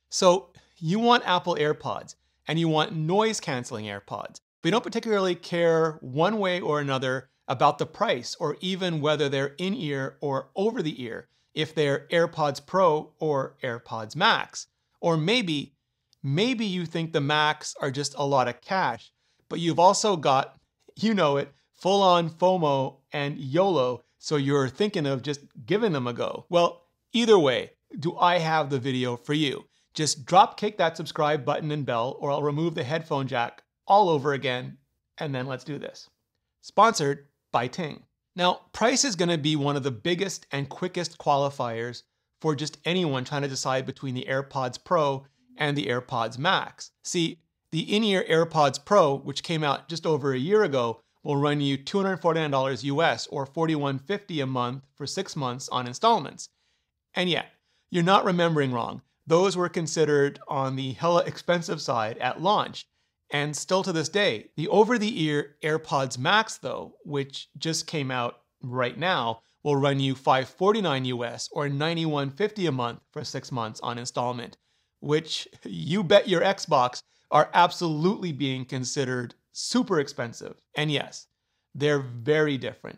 So you want Apple AirPods and you want noise canceling AirPods, but you don't particularly care one way or another about the price or even whether they're in-ear or over the ear, if they're AirPods Pro or AirPods Max. Or maybe you think the Max are just a lot of cash, but you've also got, you know it, full-on FOMO and YOLO, so you're thinking of just giving them a go. Well, either way, do I have the video for you. Just drop kick that subscribe button and bell, or I'll remove the headphone jack all over again, and then let's do this. Sponsored by Ting. Now, price is going to be one of the biggest and quickest qualifiers for just anyone trying to decide between the AirPods Pro and the AirPods Max. See, the in-ear AirPods Pro, which came out just over a year ago, will run you $249 US or $41.50 a month for 6 months on installments. And yeah, you're not remembering wrong. Those were considered on the hella expensive side at launch. And still to this day, the over-the-ear AirPods Max though, which just came out right now, will run you $549 US or $91.50 a month for 6 months on installment, which you bet your Xbox are absolutely being considered super expensive. And yes, they're very different.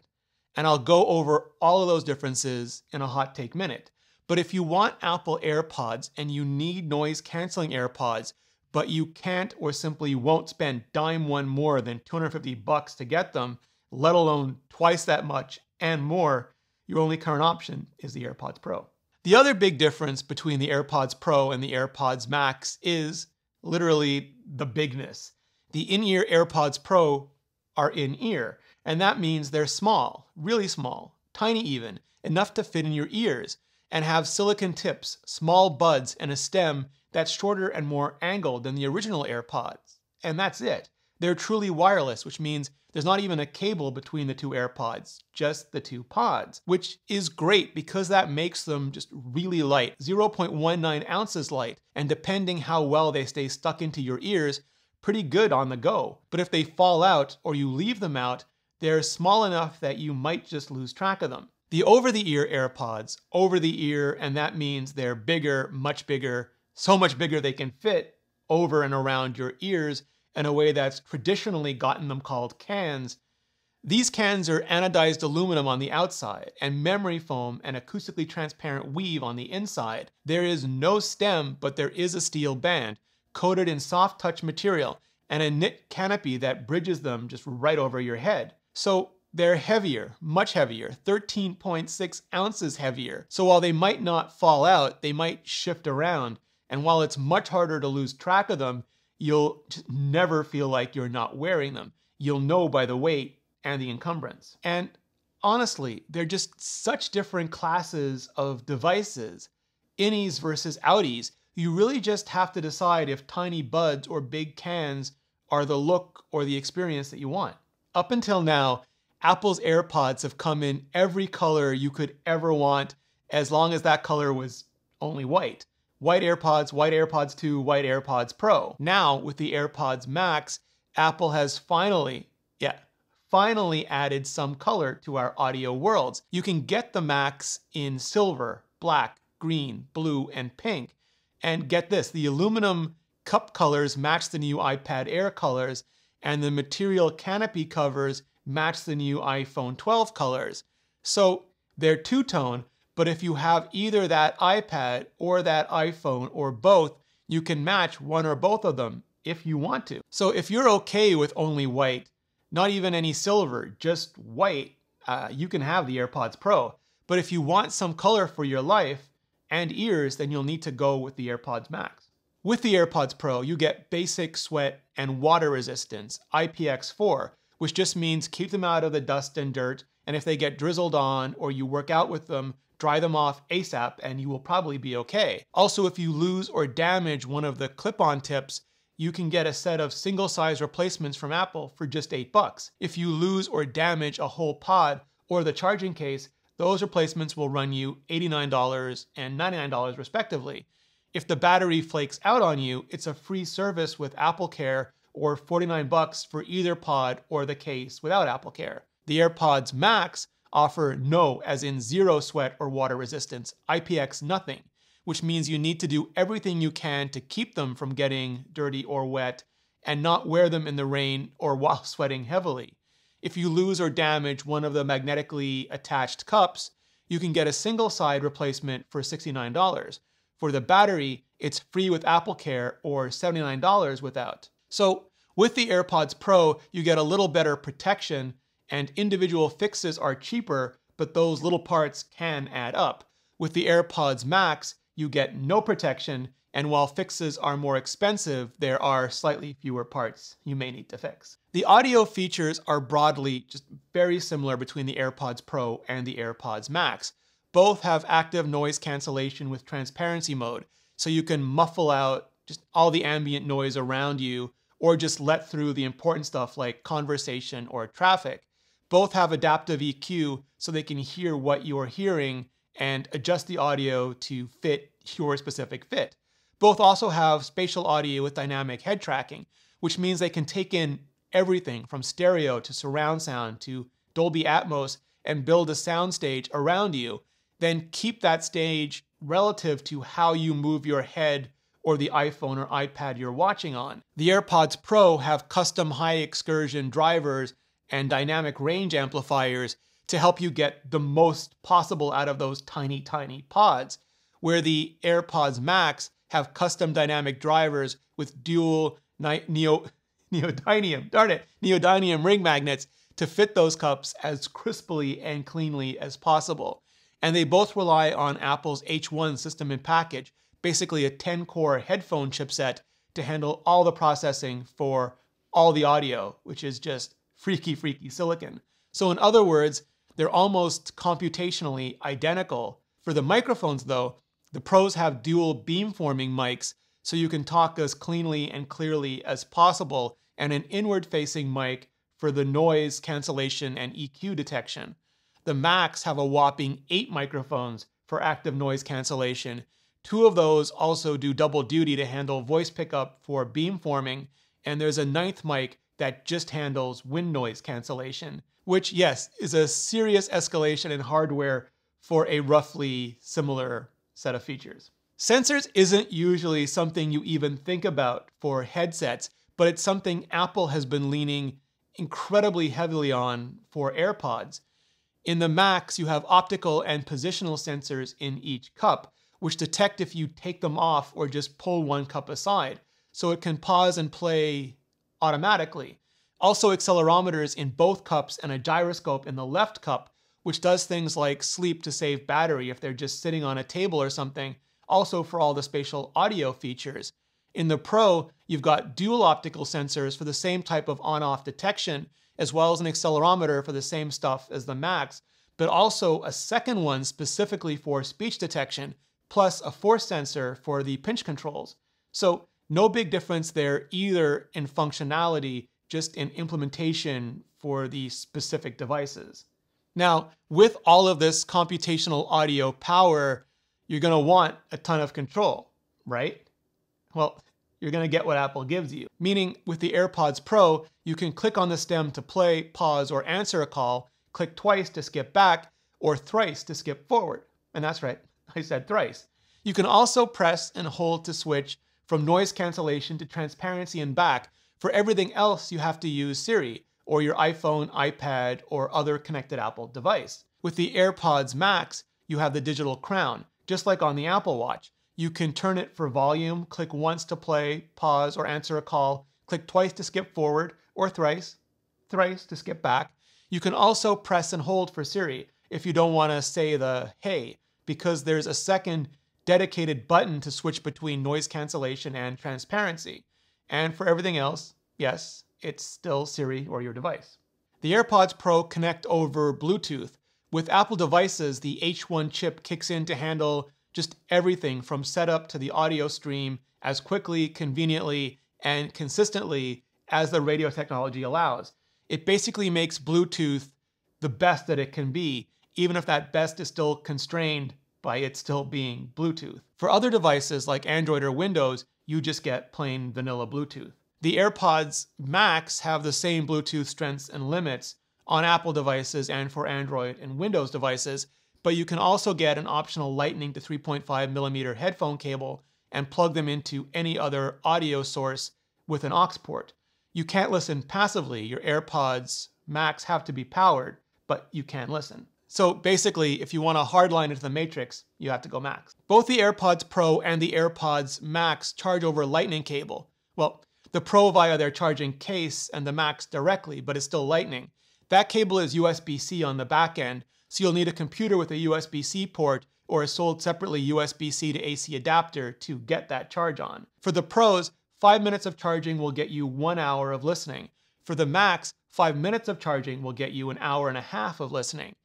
And I'll go over all of those differences in a hot take minute. But if you want Apple AirPods and you need noise canceling AirPods, but you can't or simply won't spend dime one more than $250 to get them, let alone twice that much and more, your only current option is the AirPods Pro. The other big difference between the AirPods Pro and the AirPods Max is literally the bigness. The in-ear AirPods Pro are in-ear, and that means they're small, really small, tiny even, enough to fit in your ears, and have silicon tips, small buds, and a stem that's shorter and more angled than the original AirPods. And that's it. They're truly wireless, which means there's not even a cable between the two AirPods, just the two pods, which is great because that makes them just really light, 0.19 ounces light, and depending how well they stay stuck into your ears, pretty good on the go. But if they fall out or you leave them out, they're small enough that you might just lose track of them. The over-the-ear AirPods, over the ear, and that means they're bigger, much bigger, so much bigger they can fit over and around your ears in a way that's traditionally gotten them called cans. These cans are anodized aluminum on the outside and memory foam and acoustically transparent weave on the inside. There is no stem, but there is a steel band coated in soft touch material and a knit canopy that bridges them just right over your head. So they're heavier, much heavier, 13.6 ounces heavier. So while they might not fall out, they might shift around. And while it's much harder to lose track of them, you'll just never feel like you're not wearing them. You'll know by the weight and the encumbrance. And honestly, they're just such different classes of devices, innies versus outies. You really just have to decide if tiny buds or big cans are the look or the experience that you want. Up until now, Apple's AirPods have come in every color you could ever want, as long as that color was only white. White AirPods 2, white AirPods Pro. Now, with the AirPods Max, Apple has finally added some color to our audio worlds. You can get the Max in silver, black, green, blue, and pink. And get this, the aluminum cup colors match the new iPad Air colors, and the material canopy covers match the new iPhone 12 colors. So they're two-tone, but if you have either that iPad or that iPhone or both, you can match one or both of them if you want to. So if you're okay with only white, not even any silver, just white, you can have the AirPods Pro. But if you want some color for your life and ears, then you'll need to go with the AirPods Max. With the AirPods Pro, you get basic sweat and water resistance, IPX4, which just means keep them out of the dust and dirt, and if they get drizzled on or you work out with them, dry them off ASAP and you will probably be okay. Also, if you lose or damage one of the clip-on tips, you can get a set of single-size replacements from Apple for just $8. If you lose or damage a whole pod or the charging case, those replacements will run you $89 and $99 respectively. If the battery flakes out on you, it's a free service with Apple Care or $49 for either pod or the case without Apple Care. The AirPods Max offer no, as in zero sweat or water resistance, IPX nothing, which means you need to do everything you can to keep them from getting dirty or wet and not wear them in the rain or while sweating heavily. If you lose or damage one of the magnetically attached cups, you can get a single side replacement for $69. For the battery, it's free with Apple Care or $79 without. So with the AirPods Pro, you get a little better protection and individual fixes are cheaper, but those little parts can add up. With the AirPods Max, you get no protection, and while fixes are more expensive, there are slightly fewer parts you may need to fix. The audio features are broadly just very similar between the AirPods Pro and the AirPods Max. Both have active noise cancellation with transparency mode, so you can muffle out just all the ambient noise around you or just let through the important stuff like conversation or traffic. Both have adaptive EQ so they can hear what you're hearing and adjust the audio to fit your specific fit. Both also have spatial audio with dynamic head tracking, which means they can take in everything from stereo to surround sound to Dolby Atmos and build a soundstage around you, then keep that stage relative to how you move your head or the iPhone or iPad you're watching on. The AirPods Pro have custom high excursion drivers and dynamic range amplifiers to help you get the most possible out of those tiny, tiny pods, where the AirPods Max have custom dynamic drivers with dual neodymium ring magnets to fit those cups as crisply and cleanly as possible. And they both rely on Apple's H1 system in package, basically a 10-core headphone chipset to handle all the processing for all the audio, which is just freaky, freaky silicon. So in other words, they're almost computationally identical. For the microphones though, the Pros have dual beamforming mics, so you can talk as cleanly and clearly as possible, and an inward-facing mic for the noise cancellation and EQ detection. The Max have a whopping 8 microphones for active noise cancellation. 2 of those also do double duty to handle voice pickup for beamforming, and there's a 9th mic that just handles wind noise cancellation, which, yes, is a serious escalation in hardware for a roughly similar set of features. Sensors isn't usually something you even think about for headsets, but it's something Apple has been leaning incredibly heavily on for AirPods. In the Max, you have optical and positional sensors in each cup, which detect if you take them off or just pull one cup aside, so it can pause and play automatically. Also accelerometers in both cups and a gyroscope in the left cup, which does things like sleep to save battery if they're just sitting on a table or something, also for all the spatial audio features. In the Pro, you've got dual optical sensors for the same type of on-off detection, as well as an accelerometer for the same stuff as the Max, but also a second one specifically for speech detection, plus a force sensor for the pinch controls. So no big difference there either in functionality, just in implementation for the specific devices. Now, with all of this computational audio power, you're going to want a ton of control, right? Well, you're going to get what Apple gives you. Meaning, with the AirPods Pro, you can click on the stem to play, pause, or answer a call, click twice to skip back, or thrice to skip forward. And that's right, I said thrice. You can also press and hold to switch from noise cancellation to transparency and back. For everything else, you have to use Siri, or your iPhone, iPad, or other connected Apple device. With the AirPods Max, you have the digital crown, just like on the Apple Watch. You can turn it for volume, click once to play, pause, or answer a call, click twice to skip forward, or thrice to skip back. You can also press and hold for Siri if you don't want to say the hey, because there's a second dedicated button to switch between noise cancellation and transparency. And for everything else, yes, it's still Siri or your device. The AirPods Pro connect over Bluetooth. With Apple devices, the H1 chip kicks in to handle just everything from setup to the audio stream as quickly, conveniently, and consistently as the radio technology allows. It basically makes Bluetooth the best that it can be, even if that best is still constrained by it still being Bluetooth. For other devices like Android or Windows, you just get plain vanilla Bluetooth. The AirPods Max have the same Bluetooth strengths and limits on Apple devices and for Android and Windows devices, but you can also get an optional Lightning to 3.5 millimeter headphone cable and plug them into any other audio source with an aux port. You can't listen passively. Your AirPods Max have to be powered, but you can listen. So basically, if you want to hardline into the matrix, you have to go Max. Both the AirPods Pro and the AirPods Max charge over Lightning cable. Well, the Pro via their charging case and the Max directly, but it's still Lightning. That cable is USB-C on the back end, so you'll need a computer with a USB-C port or a sold separately USB-C to AC adapter to get that charge on. For the Pros, 5 minutes of charging will get you 1 hour of listening. For the Max, 5 minutes of charging will get you an hour and a half of listening.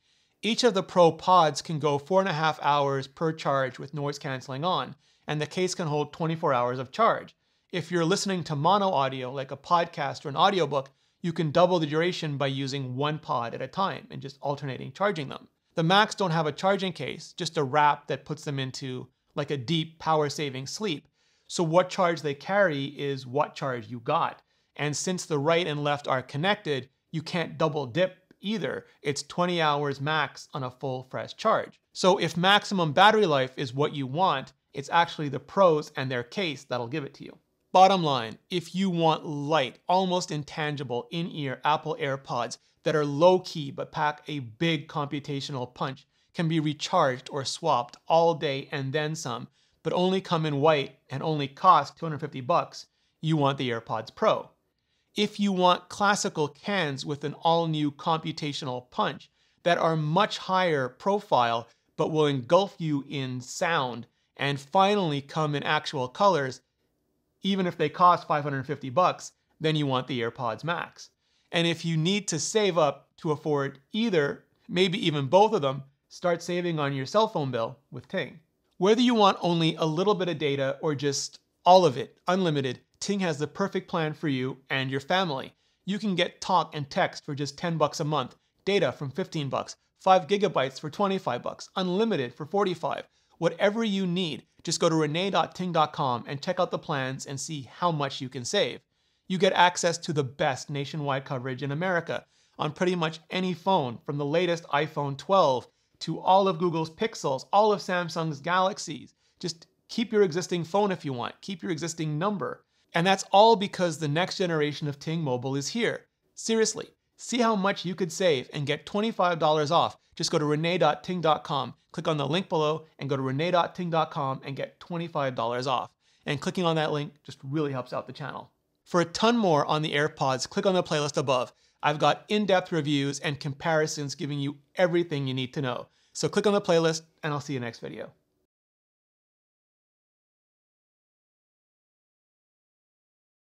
Each of the Pro pods can go 4.5 hours per charge with noise canceling on, and the case can hold 24 hours of charge. If you're listening to mono audio, like a podcast or an audiobook, you can double the duration by using one pod at a time and just alternating charging them. The Max don't have a charging case, just a wrap that puts them into like a deep power-saving sleep. So what charge they carry is what charge you got. And since the right and left are connected, you can't double dip either. It's 20 hours max on a full fresh charge. So if maximum battery life is what you want, it's actually the Pros and their case that'll give it to you. Bottom line, if you want light, almost intangible in-ear Apple AirPods that are low-key but pack a big computational punch, can be recharged or swapped all day and then some, but only come in white and only cost $250, you want the AirPods Pro. If you want classical cans with an all-new computational punch that are much higher profile but will engulf you in sound and finally come in actual colors, even if they cost $550, then you want the AirPods Max. And if you need to save up to afford either, maybe even both of them, start saving on your cell phone bill with Ting. Whether you want only a little bit of data or just all of it, unlimited, Ting has the perfect plan for you and your family. You can get talk and text for just $10 a month, data from $15, 5 gigabytes for $25, unlimited for $45. Whatever you need, just go to rene.ting.com and check out the plans and see how much you can save. You get access to the best nationwide coverage in America on pretty much any phone, from the latest iPhone 12 to all of Google's Pixels, all of Samsung's Galaxies. Just keep your existing phone if you want, keep your existing number. And that's all because the next generation of Ting Mobile is here. Seriously, see how much you could save and get $25 off. Just go to rene.ting.com, click on the link below, and go to rene.ting.com and get $25 off. And clicking on that link just really helps out the channel. For a ton more on the AirPods, click on the playlist above. I've got in-depth reviews and comparisons giving you everything you need to know. So click on the playlist, and I'll see you next video.